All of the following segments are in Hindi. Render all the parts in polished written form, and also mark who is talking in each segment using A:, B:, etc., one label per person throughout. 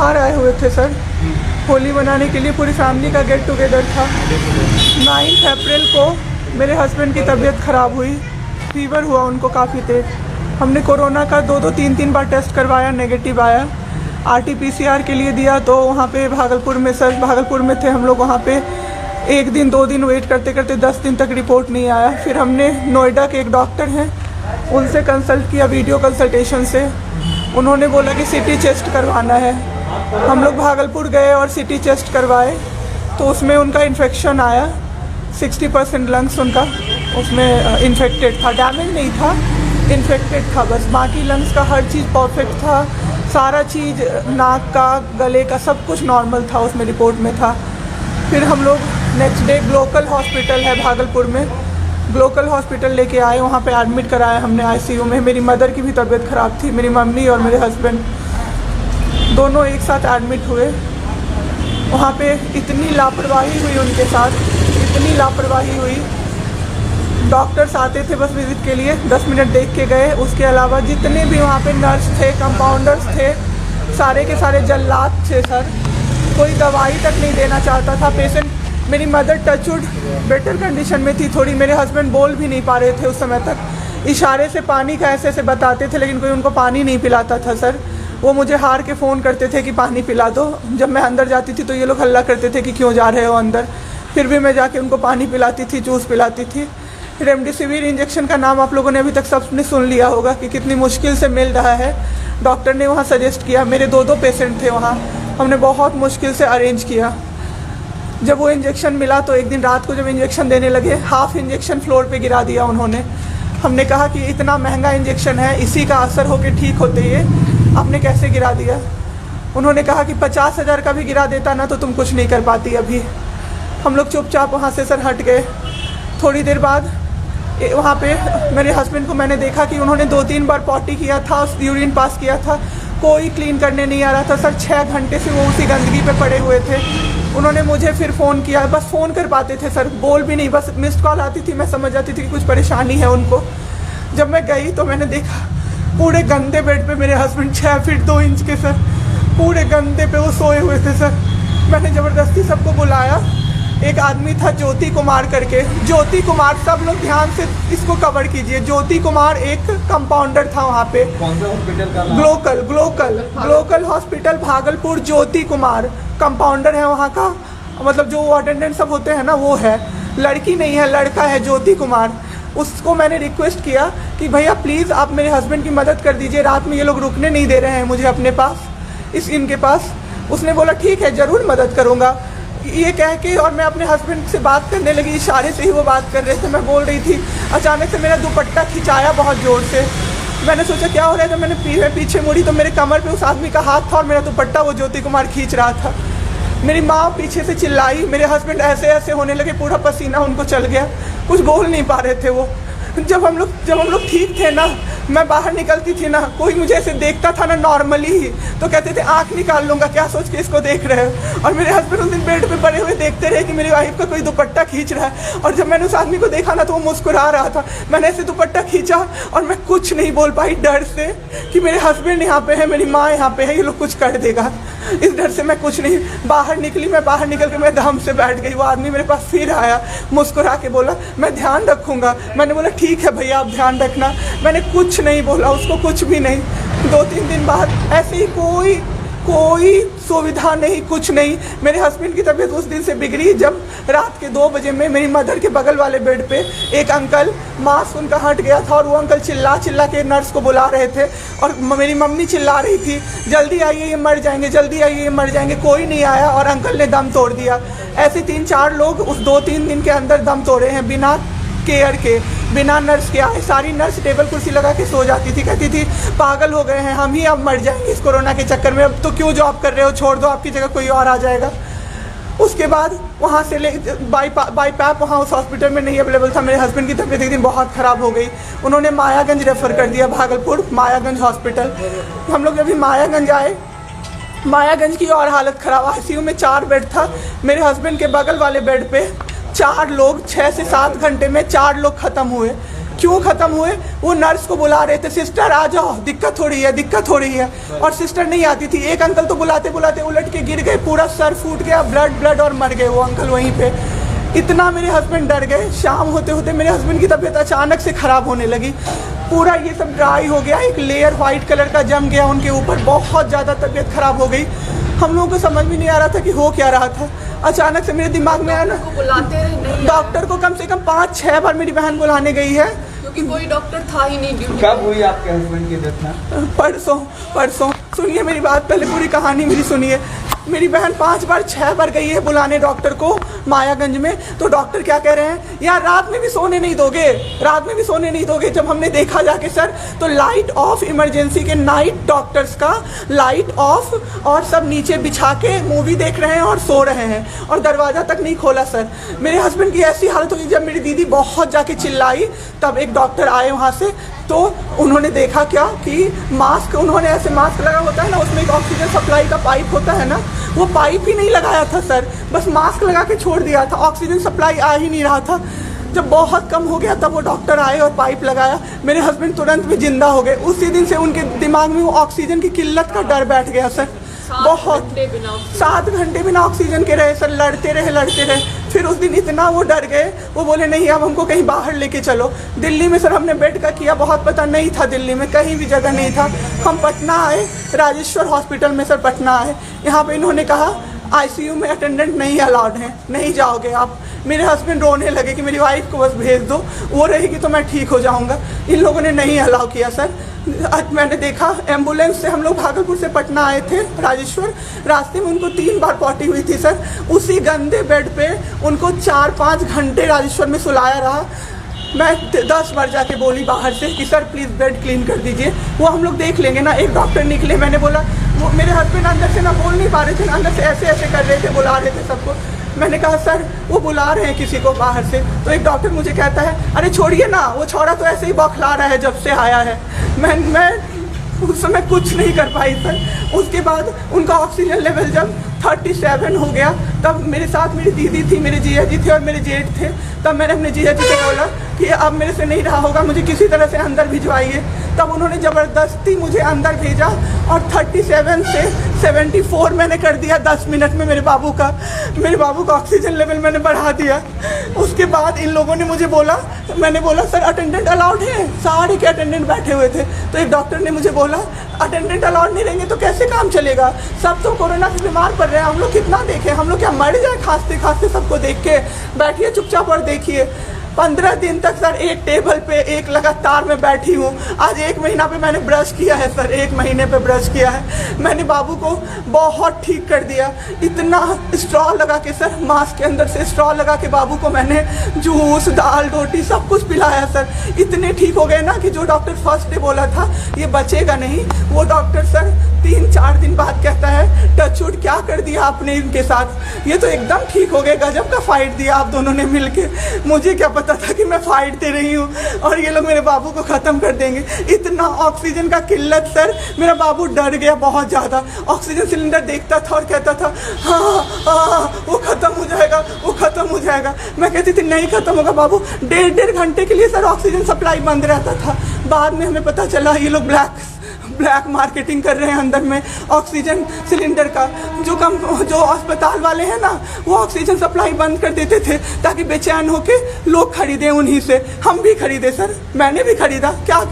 A: बाहर आए हुए थे सर, होली मनाने के लिए पूरी फैमिली का गेट टुगेदर था। 9 अप्रैल को मेरे हस्बैंड की तबीयत ख़राब हुई, फीवर हुआ उनको काफ़ी तेज़। हमने कोरोना का 2-2 3-3 बार टेस्ट करवाया, नेगेटिव आया। RT-PCR के लिए दिया तो वहाँ पे भागलपुर में थे हम लोग। वहाँ पे 1 दिन 2 दिन वेट करते करते 10 दिन तक रिपोर्ट नहीं आया। फिर हमने नोएडा के एक डॉक्टर हैं उनसे कंसल्ट किया, वीडियो कंसल्टेशन से। उन्होंने बोला कि CT चेस्ट करवाना है। हम लोग भागलपुर गए और CT चेस्ट करवाए तो उसमें उनका इन्फेक्शन आया। 60% लंग्स उनका उसमें इन्फेक्टेड था, डैमेज नहीं था, इन्फेक्टेड था बस। बाकी लंग्स का हर चीज़ परफेक्ट था, सारा चीज़ नाक का, गले का सब कुछ नॉर्मल था, उसमें रिपोर्ट में था। फिर हम लोग नेक्स्ट डे ग्लोकल हॉस्पिटल है भागलपुर में, ग्लोकल हॉस्पिटल लेके आए। वहाँ पे एडमिट कराया हमने ICU में। मेरी मदर की भी तबीयत ख़राब थी, मेरी मम्मी और मेरे हस्बैंड दोनों एक साथ एडमिट हुए। वहाँ पे इतनी लापरवाही हुई उनके साथ, इतनी लापरवाही हुई। डॉक्टर्स आते थे बस विज़िट के लिए, 10 मिनट देख के गए। उसके अलावा जितने भी वहाँ पे नर्स थे, कंपाउंडर्स थे, सारे के सारे जल्लाद थे सर। कोई दवाई तक नहीं देना चाहता था पेशेंट। मेरी मदर टचवुड बेटर कंडीशन में थी थोड़ी, मेरे हस्बैंड बोल भी नहीं पा रहे थे उस समय तक। इशारे से पानी का ऐसे ऐसे बताते थे, लेकिन कोई उनको पानी नहीं पिलाता था सर। वो मुझे हार के फ़ोन करते थे कि पानी पिला दो। जब मैं अंदर जाती थी तो ये लोग हल्ला करते थे कि क्यों जा रहे हो अंदर। फिर भी मैं जाके उनको पानी पिलाती थी, जूस पिलाती थी। रेमडेसिविर इंजेक्शन का नाम आप लोगों ने अभी तक सबने सुन लिया होगा कि कितनी मुश्किल से मिल रहा है। डॉक्टर ने वहाँ सजेस्ट किया, मेरे 2-2 पेशेंट थे वहाँ, हमने बहुत मुश्किल से अरेंज किया। जब वो इंजेक्शन मिला तो एक दिन रात को जब इंजेक्शन देने लगे, हाफ इंजेक्शन फ्लोर पे गिरा दिया उन्होंने। हमने कहा कि इतना महंगा इंजेक्शन है, इसी का असर होके ठीक होते ये आपने कैसे गिरा दिया। उन्होंने कहा कि 50,000 का भी गिरा देता ना तो तुम कुछ नहीं कर पाती अभी। हम लोग चुपचाप वहाँ से सर हट गए। थोड़ी देर बाद वहाँ पे मेरे हस्बैंड को मैंने देखा कि उन्होंने 2-3 बार पॉटी किया था, यूरिन पास किया था, कोई क्लीन करने नहीं आ रहा था सर। 6 घंटे से वो उसी गंदगी पे पड़े हुए थे। उन्होंने मुझे फिर फ़ोन किया, बस फ़ोन कर पाते थे सर, बोल भी नहीं, बस मिस्ड कॉल आती थी, मैं समझ जाती थी कि कुछ परेशानी है उनको। जब मैं गई तो मैंने देखा पूरे गंदे बेड पे मेरे हस्बैंड 6 फीट 2 इंच के सर, पूरे गंदे पे वो सोए हुए थे सर। मैंने ज़बरदस्ती सबको बुलाया। एक आदमी था ज्योति कुमार करके, ज्योति कुमार, सब लोग ध्यान से इसको कवर कीजिए। ज्योति कुमार एक कंपाउंडर था वहाँ पे।
B: कौन सा हॉस्पिटल का नाम?
A: Glocal hospital Bhagalpur. Jyoti Kumar compounder है वहाँ का, मतलब जो अटेंडेंट सब होते हैं ना वो है, लड़की नहीं है, लड़का है ज्योति कुमार। उसको मैंने रिक्वेस्ट किया कि भैया प्लीज़ आप मेरे हस्बैंड की मदद कर दीजिए, रात में ये लोग रुकने नहीं दे रहे हैं मुझे अपने पास, इनके पास। उसने बोला ठीक है ज़रूर मदद करूँगा, ये कह के, और मैं अपने हस्बैंड से बात करने लगी। इशारे से ही वो बात कर रहे थे, मैं बोल रही थी। अचानक से मेरा दुपट्टा खिंचाया बहुत ज़ोर से। मैंने सोचा क्या हो रहा है, जब मैंने पीछे मुड़ी तो मेरे कमर पे उस आदमी का हाथ था और मेरा दुपट्टा वो ज्योति कुमार खींच रहा था। मेरी माँ पीछे से चिल्लाई, मेरे हस्बैंड ऐसे ऐसे होने लगे, पूरा पसीना उनको चल गया, कुछ बोल नहीं पा रहे थे वो। जब हम लोग ठीक थे ना, मैं बाहर निकलती थी ना, कोई मुझे ऐसे देखता था ना नॉर्मली ही तो कहते थे आँख निकाल लूँगा, क्या सोच के इसको देख रहे हो। और मेरे हस्बैंड उस दिन बेड पे पड़े हुए देखते रहे कि मेरी वाइफ का कोई दुपट्टा खींच रहा है। और जब मैंने उस आदमी को देखा ना तो वो मुस्कुरा रहा था। मैंने ऐसे दुपट्टा खींचा और मैं कुछ नहीं बोल पाई, डर से कि मेरे हस्बैंड यहाँ पे है, मेरी माँ यहाँ पे है, ये लोग कुछ कर देगा, इस डर से मैं कुछ नहीं बाहर निकली। मैं बाहर निकल के मैं दम से बैठ गई। वो आदमी मेरे पास फिर आया, मुस्कुरा के बोला मैं ध्यान रखूँगा। मैंने बोला ठीक है भैया आप ध्यान रखना। मैंने कुछ नहीं बोला उसको, कुछ भी नहीं। 2-3 दिन बाद ऐसे ही कोई सुविधा नहीं, कुछ नहीं। मेरे हस्बैंड की तबीयत उस दिन से बिगड़ी जब रात के 2 बजे में मेरी मदर के बगल वाले बेड पे एक अंकल, मास्क उनका हट गया था और वो अंकल चिल्ला के नर्स को बुला रहे थे और मेरी मम्मी चिल्ला रही थी जल्दी आइए ये मर जाएंगे, जल्दी आइए ये मर जाएंगे। कोई नहीं आया और अंकल ने दम तोड़ दिया। ऐसे 3-4 लोग उस 2-3 दिन के अंदर दम तोड़े हैं, बिना केयर के, बिना नर्स के आए। सारी नर्स टेबल कुर्सी लगा के सो जाती थी, कहती थी पागल हो गए हैं हम ही, अब मर जाएंगे इस कोरोना के चक्कर में, अब तो क्यों जॉब कर रहे हो, छोड़ दो, आपकी जगह कोई और आ जाएगा। उसके बाद वहाँ से बाई पैप वहाँ उस हॉस्पिटल में नहीं अवेलेबल था। मेरे हस्बैंड की तबीयत एक दिन बहुत ख़राब हो गई, उन्होंने मायागंज रेफ़र कर दिया, भागलपुर मायागंज हॉस्पिटल। हम लोग जब मायागंज आए, मायागंज की और हालत ख़राब। ICU में 4 बेड था। मेरे हस्बैंड के बगल वाले बेड पे 4 लोग 6 से 7 घंटे में 4 लोग ख़त्म हुए। क्यों ख़त्म हुए? वो नर्स को बुला रहे थे, सिस्टर आ जाओ, दिक्कत हो रही है, दिक्कत हो रही है, और सिस्टर नहीं आती थी। एक अंकल तो बुलाते बुलाते उलट के गिर गए, पूरा सर फूट गया, ब्लड और मर गए वो अंकल वहीं पे। इतना मेरे हस्बैंड डर गए। शाम होते होते मेरे हस्बैंड की तबीयत अचानक से ख़राब होने लगी, पूरा ये सब ड्राई हो गया, एक लेयर वाइट कलर का जम गया उनके ऊपर, बहुत ज़्यादा तबीयत ख़राब हो गई। हम लोगों को समझ में नहीं आ रहा था कि हो क्या रहा था। अचानक से मेरे दिमाग में आया ना, डॉक्टर को कम से कम 5-6 बार मेरी बहन बुलाने गई है,
B: क्योंकि कोई डॉक्टर था ही नहीं।
C: कब हुई आपके हस्बैंड की डेथ?
A: परसों। सुनिए मेरी बात, पहले पूरी कहानी मेरी सुनिए। मेरी बहन 5-6 बार गई है बुलाने डॉक्टर को मायागंज में, तो डॉक्टर क्या कह रहे हैं, यार रात में भी सोने नहीं दोगे, रात में भी सोने नहीं दोगे। जब हमने देखा जाके सर, तो लाइट ऑफ, इमरजेंसी के नाइट डॉक्टर्स का लाइट ऑफ, और सब नीचे बिछा के मूवी देख रहे हैं और सो रहे हैं, और दरवाज़ा तक नहीं खोला सर। मेरे हस्बैंड की ऐसी हालत हुई, जब मेरी दीदी बहुत जाके चिल्लाई, तब एक डॉक्टर आए वहाँ से, तो उन्होंने देखा क्या कि मास्क, उन्होंने ऐसे मास्क लगा होता है ना, उसमें एक ऑक्सीजन सप्लाई का पाइप होता है ना, वो पाइप ही नहीं लगाया था सर, बस मास्क लगा के छोड़ दिया था, ऑक्सीजन सप्लाई आ ही नहीं रहा था। जब बहुत कम हो गया तब वो डॉक्टर आए और पाइप लगाया, मेरे हस्बैंड तुरंत में जिंदा हो गए। उसी दिन से उनके दिमाग में वो ऑक्सीजन की किल्लत का डर बैठ गया सर। बहुत 7 घंटे बिना ऑक्सीजन के रहे सर, लड़ते रहे। फिर उस दिन इतना वो डर गए, वो बोले नहीं अब हमको कहीं बाहर लेके चलो। दिल्ली में सर हमने बेड का किया, बहुत पता नहीं था, दिल्ली में कहीं भी जगह नहीं था। हम पटना आए, राजेश्वर हॉस्पिटल में सर पटना आए। यहाँ पे इन्होंने कहा आईसीयू में अटेंडेंट नहीं अलाउड है, नहीं जाओगे आप। मेरे हस्बैंड रोने लगे कि मेरी वाइफ को बस भेज दो, वो रहेगी तो मैं ठीक हो जाऊँगा। इन लोगों ने नहीं अलाउ किया सर। आज मैंने देखा, एम्बुलेंस से हम लोग भागलपुर से पटना आए थे राजेश्वर, रास्ते में उनको 3 बार पॉटी हुई थी सर। उसी गंदे बेड पे उनको 4-5 घंटे राजेश्वर में सुलाया रहा। मैं 10 बार जाके बोली बाहर से कि सर प्लीज़ बेड क्लीन कर दीजिए, वो हम लोग देख लेंगे ना। एक डॉक्टर निकले, मैंने बोला, वो मेरे हस्बैंड अंदर से ना बोल नहीं पा रहे थे, अंदर से ऐसे ऐसे कर रहे थे, बुला रहे थे सबको। मैंने कहा सर वो बुला रहे हैं किसी को बाहर से, तो एक डॉक्टर मुझे कहता है अरे छोड़िए ना, वो छोड़ा तो ऐसे ही बौखला रहा है जब से आया है। मैं उस समय कुछ नहीं कर पाई सर। उसके बाद उनका ऑक्सीजन लेवल जब 37 हो गया, तब मेरे साथ मेरी दीदी थी, मेरे जीजा जी थे और मेरे जेठ थे। तब मैंने अपने जीजा जी से बोला कि अब मेरे से नहीं रहा होगा, मुझे किसी तरह से अंदर भिजवाइए। तब उन्होंने ज़बरदस्ती मुझे अंदर भेजा और 37 से 74 मैंने कर दिया 10 मिनट में मेरे बाबू का ऑक्सीजन लेवल मैंने बढ़ा दिया। उसके बाद इन लोगों ने मुझे बोला, मैंने बोला सर अटेंडेंट अलाउड है, सारे के अटेंडेंट बैठे हुए थे। तो एक डॉक्टर ने मुझे बोला अटेंडेंट अलाउड नहीं रहेंगे तो कैसे काम चलेगा, सब तो कोरोना से बीमार पड़ रहे हैं, हम लोग कितना देखें, हम लोग क्या मर जाए खांसते खांसते सबको देख के। बैठिए चुपचाप और देखिए। 15 दिन तक सर एक टेबल पे एक लगातार मैं बैठी हूँ। आज 1 महीना पे मैंने ब्रश किया है सर, 1 महीने पे ब्रश किया है मैंने। बाबू को बहुत ठीक कर दिया, इतना स्ट्रॉ लगा के सर, मास्क के अंदर से स्ट्रॉ लगा के बाबू को मैंने जूस, दाल, रोटी सब कुछ पिलाया सर। इतने ठीक हो गए ना कि जो डॉक्टर फर्स्ट डे बोला था ये बचेगा नहीं, वो डॉक्टर सर 3-4 दिन बाद कहता है टचवुड क्या कर दिया आपने इनके साथ, ये तो एकदम ठीक हो गए, गजब का फाइट दिया आप दोनों ने मिलके। मुझे क्या पता था कि मैं फाइट दे रही हूँ और ये लोग मेरे बाबू को ख़त्म कर देंगे। इतना ऑक्सीजन का किल्लत सर, मेरा बाबू डर गया बहुत ज़्यादा। ऑक्सीजन सिलेंडर देखता था और कहता था हाँ वो ख़त्म हो जाएगा, वो ख़त्म हो जाएगा। मैं कहती थी नहीं ख़त्म होगा बाबू। 1.5 घंटे के लिए सर ऑक्सीजन सप्लाई बंद रहता था। बाद में हमें पता चला ये लोग ब्लैक मार्केटिंग कर रहे हैं अंदर में ऑक्सीजन सिलेंडर का। जो अस्पताल वाले हैं ना, वो ऑक्सीजन सप्लाई बंद कर देते थे ताकि बेचैन होके लोग खरीदें उन्हीं से। हम भी खरीदे सर, मैंने भी खरीदा, क्या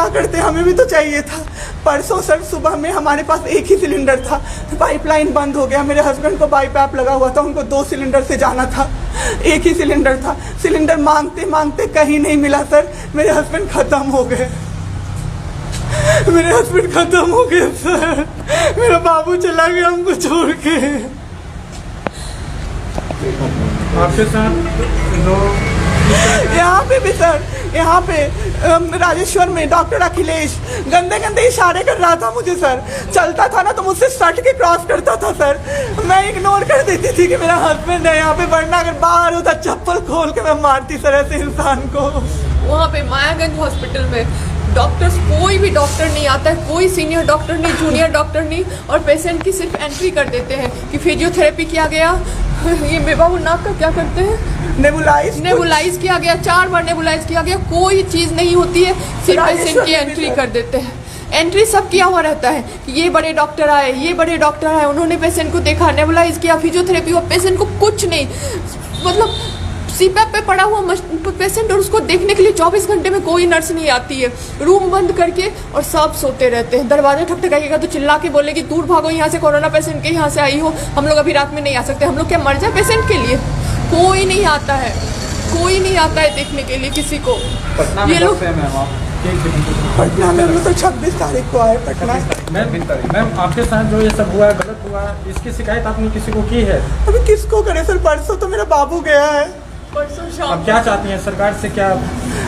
A: करते हमें भी तो चाहिए था। परसों सर सुबह में हमारे पास एक ही सिलेंडर था, पाइपलाइन बंद हो गया। मेरे हस्बैंड को बाईपैप लगा हुआ था, उनको 2 सिलेंडर से जाना था, एक ही सिलेंडर था। सिलेंडर मांगते मांगते कहीं नहीं मिला सर, मेरे हस्बैंड ख़त्म हो गए। सर, मेरा बाबू चला गया हमको छोड़ के।
C: आपके साथ
A: यहाँ पे भी सर, यहाँ पे राजेश्वर में डॉक्टर अखिलेश गंदे इशारे कर रहा था मुझे सर। चलता था ना तो मुझसे सट के क्रॉस करता था सर, मैं इग्नोर कर देती थी कि मेरा हस्बैंड है यहाँ पे, वरना अगर बाहर होता चप्पल खोल के मैं मारती सर ऐसे इंसान को।
B: वहाँ पे मायागंज हॉस्पिटल में डॉक्टर्स, कोई भी डॉक्टर नहीं आता है, कोई सीनियर डॉक्टर नहीं, जूनियर डॉक्टर नहीं, और पेशेंट की सिर्फ एंट्री कर देते हैं कि फिजियोथेरेपी किया गया, ये बेबा वो नाक का क्या करते हैं? नेबुलाइज किया गया, 4 बार नेबुलाइज किया गया, कोई चीज़ नहीं होती है, सिर्फ पेशेंट की एंट्री कर देते हैं। एंट्री सब किया हुआ रहता है कि ये बड़े डॉक्टर आए, ये बड़े डॉक्टर आए, उन्होंने पेशेंट को देखा, नेबुलाइज किया, फिजियोथेरेपी हुआ, पेशेंट को कुछ नहीं, मतलब सीपैप पे पड़ा हुआ पेशेंट, और उसको देखने के लिए 24 घंटे में कोई नर्स नहीं आती है, रूम बंद करके, और सब सोते रहते हैं। दरवाजा ठकठकाइएगा तो चिल्ला के बोलेगी दूर भागो यहाँ से, कोरोना पेशेंट के यहाँ से आई हो, हम लोग अभी रात में नहीं आ सकते। हम लोग क्या मर जाए पेशेंट के लिए? कोई नहीं आता है, कोई नहीं आता है देखने के लिए किसी को।
C: पटना में
B: ये लोग
A: पटना में हम लोग तो 26 तारीख को आए पटना।
C: मैम आपके साथ जो ये सब हुआ गलत हुआ, इसकी शिकायत आपने किसी को की है?
A: अभी किसको करे सर? परसों तो मेरा बाबू गया है।
B: परसों शाम
C: अब क्या चाहती हैं सरकार से? क्या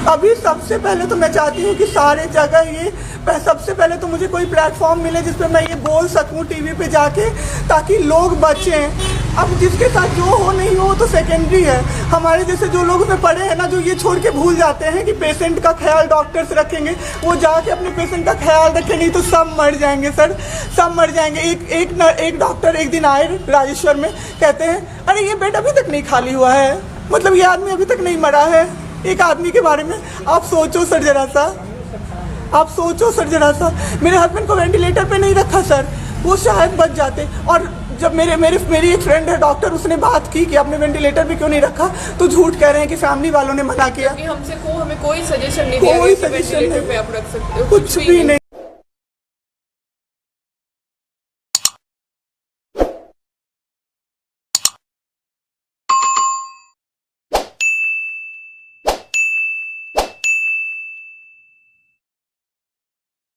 A: अभी सबसे पहले तो मैं चाहती हूँ कि सारे जगह ये सबसे पहले तो मुझे कोई प्लेटफॉर्म मिले जिस पे मैं ये बोल सकूँ टीवी पे जाके, ताकि लोग बचें। अब जिसके साथ जो हो नहीं हो तो सेकेंडरी है। हमारे जैसे जो लोग में पड़े हैं ना, जो ये छोड़ के भूल जाते हैं कि पेशेंट का ख्याल डॉक्टर्स रखेंगे, वो जाके अपने पेशेंट का ख्याल रखें, नहीं तो सब मर जाएंगे सर, सब मर जाएंगे। एक डॉक्टर एक दिन आए राजेश्वर में, कहते हैं अरे ये बेड अभी तक नहीं खाली हुआ है, मतलब ये आदमी अभी तक नहीं मरा है। एक आदमी के बारे में आप सोचो सर जरा सा, आप सोचो सर जरा सा। मेरे हस्बैंड को वेंटिलेटर पे नहीं रखा सर, वो शायद बच जाते। और जब मेरी एक फ्रेंड है डॉक्टर, उसने बात की कि आपने वेंटिलेटर पे क्यों नहीं रखा, तो झूठ कह रहे हैं कि फैमिली वालों ने मना किया।
B: हमें कोई सजेशन नहीं दिया
A: कोई
B: कि
A: सजेशन
B: वेंटिलेटर
A: नहीं,
B: पे आप रख सकते हो,
A: कुछ भी नहीं।